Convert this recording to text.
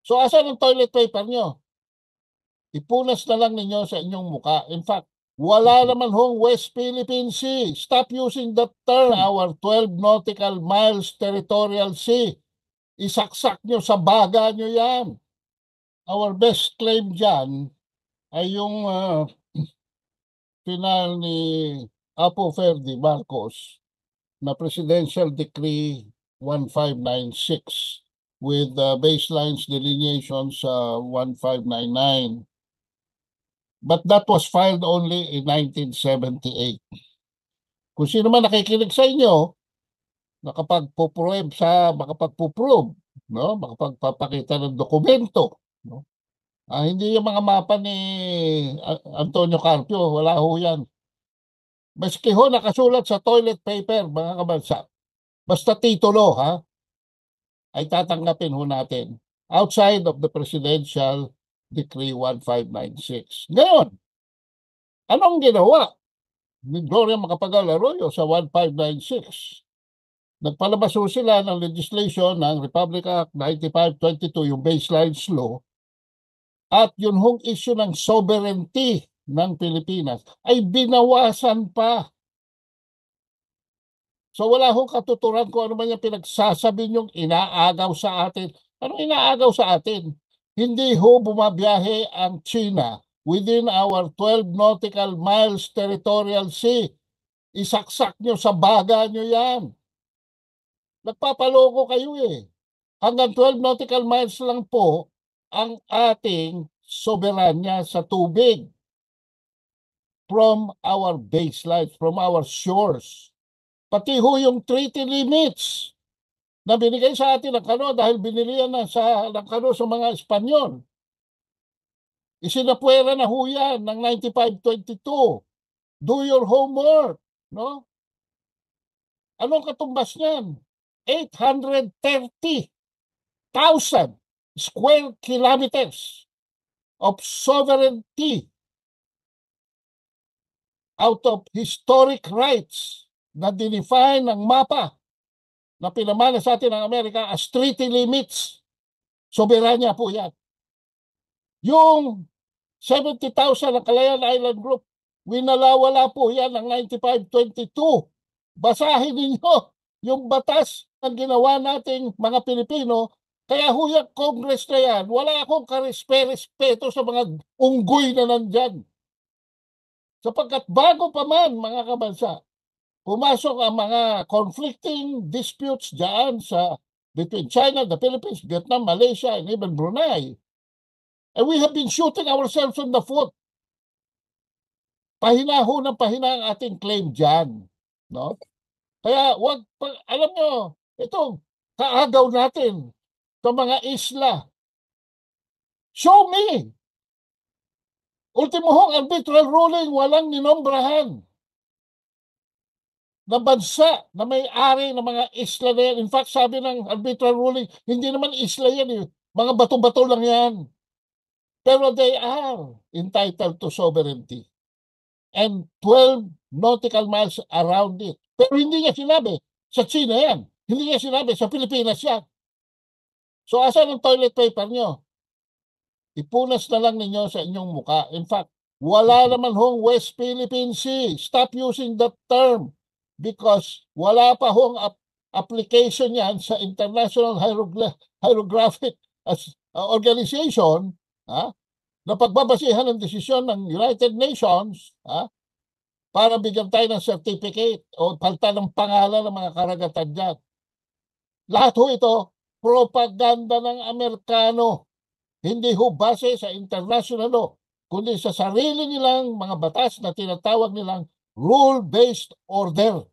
So, asan ang toilet paper nyo? Ipunas na lang ninyo sa inyong muka. In fact, wala naman hong West Philippine Sea. Stop using that term, our 12 nautical miles territorial sea. Isaksak nyo sa baga nyo yan. Our best claim dyan ay yung final ni Apo Ferdi Marcos na Presidential Decree 1596 with baselines delineations 1599. But that was filed only in 1978. Kung sino man nakikinig sa inyo, makapagpuprove, no? Makapagpapakita ng dokumento, no? Hindi yung mga mapa ni Antonio Carpio, wala ho yan. Maski ho nakasulat sa toilet paper, mga kabansa, basta titulo, ay tatanggapin ho natin outside of the Presidential Decree 1596. Ngayon, anong ginawa ni Gloria Macapagal Arroyo sa 1596? Nagpalabas ho sila ng legislation ng Republic Act 9522, yung baselines law, at yun hong issue ng sovereignty ng Pilipinas ay binawasan pa. So wala hong katuturan kung ano man yung pinagsasabi niyong inaagaw sa atin. Anong inaagaw sa atin? Hindi ho bumabiyahe ang China within our 12 nautical miles territorial sea. Isaksak nyo sa baga nyo yan. Nagpapaloko kayo eh. Hanggang 12 nautical miles lang po ang ating soberanya sa tubig from our baselines, from our shores. Pati ho yung treaty limits na binigay sa atin ng Kano dahil binili yan ng Kano sa mga Espanyol. Isinapuera na ho yan ng 9522. Do your homework, no? Anong katumbas niyan? 830,000 square kilometers of sovereignty out of historic rights na dinefine ng mapa na pinamana sa atin ng Amerika as treaty limits. Soberanya po yan. Yung 70,000 ng Calayan Island Group, winalawala po yan ng 9522. Basahin ninyo yung batas na ginawa nating mga Pilipino. Kaya huyang Congress na yan, wala akong karespeto sa mga unggoy na nandyan. Sapagkat bago pa man, mga kabansa, pumasok ang mga conflicting disputes dyan between China, the Philippines, Vietnam, Malaysia, and even Brunei. And we have been shooting ourselves on the foot. Pahina ho ng pahina ang ating claim dyan. No? Kaya alam nyo, itong kaagaw natin sa mga isla. Show me! Ultimo hong arbitral ruling, walang ninombrahan na bansa na may-ari ng mga isla na yan. In fact, sabi ng arbitral ruling, hindi naman isla yan eh. Mga bato-bato lang yan. Pero they are entitled to sovereignty. And 12 nautical miles around it. Pero hindi niya sinabi sa China yan. Hindi niya sinabi sa Pilipinas yan. So, asan ang toilet paper nyo? Ipunas na lang ninyo sa inyong muka. In fact, wala naman hong West Philippine Sea. Stop using that term because wala pa hong application yan sa International Hydrographic Organization na pagbabasihan ng desisyon ng United Nations para bigyan tayo ng certificate o palta ng pangalan ng mga karagatan dyan. Lahat ho ito, propaganda ng Amerikano. Hindi ho base sa international law, kundi sa sarili nilang mga batas na tinatawag nilang rule-based order.